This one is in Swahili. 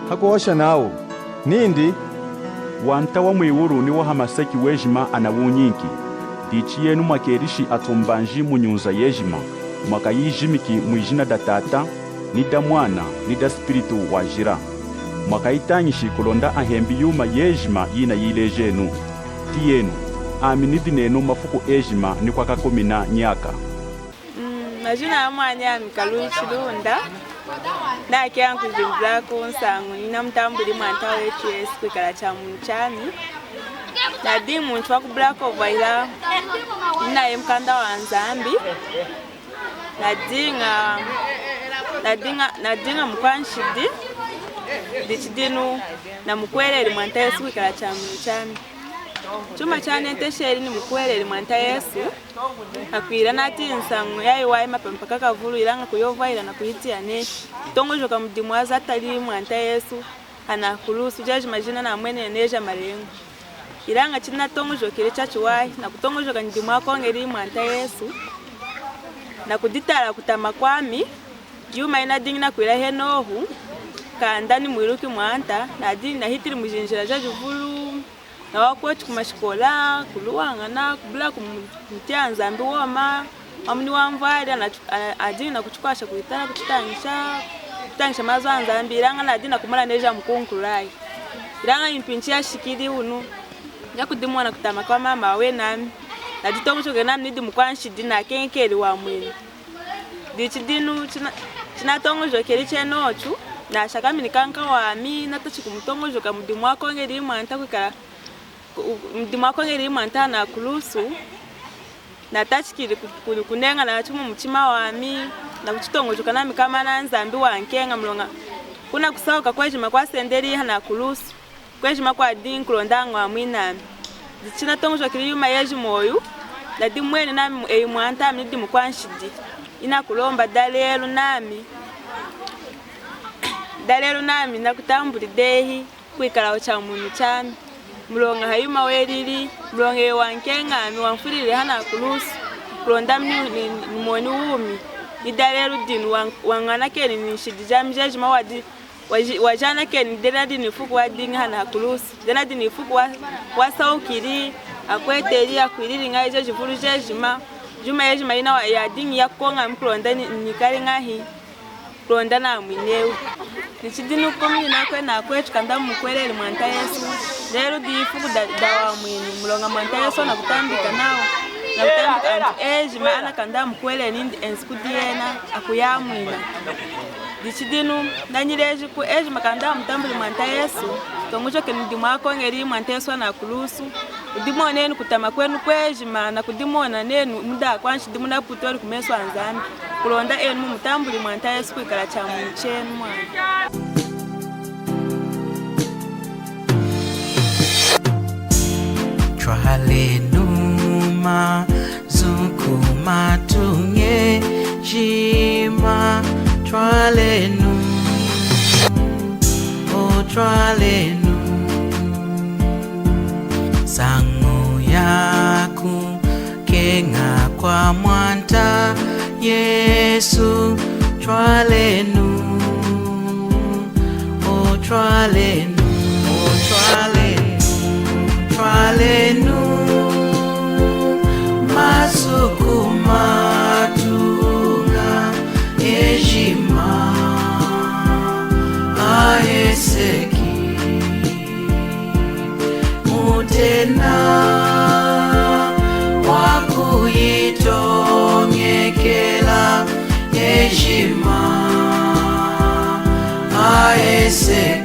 hakuosha nao nindi wanta wa mwiwuru ni wahamaseki wejima anawunyinki dichi yenu mwakerishi atumbanji munyunza yejima mwakayijimiki mwijina da tata ni da mwana ni da spiritu wajira mwakayitanyishi kulonda ahembi yuma yejima yina yilejenu tiyenu aminidi nenu mafuku ejima ni kwa kakomina nyaka. Majina ya mwanya Mikaluishi Lunda na kiangu jimbla kunsangu nina mtambuli mwanta wetu Yesu kwikala cha mchani na dimu nchwa kubla ila nina yemkanda wa Nzambi na dinga mkwanshidi dichidinu na mkweleli mwanta Yesu kwikala cha mchani chuma chane tesheri ni mkweleli mwanta Yesu akwira nati nsangu yayi wayi mapempaka kavulu ilanga kuyova ila na kuhitia ne tongojo kamudimwaza tali mwanta Yesu anakulusu jaji majina na mwene neja marengo ilanga china tongojo kile chachu wayi na kutongojo kanidimwa kongeri mwanta Yesu na kuditala kutama kwami yuma ina dingi na kwira henohu kandani mwiruki mwanta na dini na hitiri mujinjira jaji vulu na wakwetu kumashikola kuluwangana kubula kumtia Nzambi woma amni wamvali adina kuchukasha kuitana kutangisha mazo Nzambi ilanga na adina kumala neja mkunkulai ilanga impinchia shikidi unu yakudimwa na kutama kwa mama we nami na ditongocho nami nidi mkwanshidi na kenkeli wa mwini dichidinu china tongojo keli chenochu na shakami nikanka wami natachi kumutongojo kamudimwa kongeli mwanta kwikala mdima kongeri mwanta na kulusu na tachikiri kunenga na chumu mchima wami na kuchitongojo kanami kama na Nzambi wankenga mlonga kuna kusauka kwejima kwa senderi na kulusu kwejima kwa dinkulondanga wa mwinami dichina tongojo kiri yuma yeji moyu na dimwene nami mwanta midi mkwanshidi ina kulomba dalelu nami na kutambuli dehi kwikala cha munu chami mulonga hayuma welili mulonga wankenga mi wanfulile hana kulusu kulonda mni mwoni umi idalelu dinu wangana keni nishidi jamjeji mawadi wajana keni denadi nifuku wadinga hana kulusu denadi nifuku wasaukiri akweteli akwilili nga jeji vulu jejima juma yejima ina ya dingi ya konga mkulonda nikali ngahi kulonda na mwinewu nichidinu komini nakwe na kwetu kanda mkweleli mwanta Yesu lero difuku dawa mwini mulonga mwanta Yesu na kutambika nao na kutambika antu maana kanda mkweleli nindi ensikudiena akuyamwina dichidinu nanyileji ku makanda mtambuli mwanta Yesu tongucho kenidi mwako ngeri mwanta Yesu na kulusu udimo nenu kutama kwenu kwejima na kudimona nenu muda kwanshi dimuna putori kumeswa Nzambi kulonda enu mutambuli mwanta Yesu kwikala cha mchenu mwana Twalenuma zukuma tunge jima twalenu o twalenu sangu yaku kenga kwa mwanta Yesu twalenu o twalenu masukuma tunga ejima aeseki mutena wakuyitongekela ejima aeseki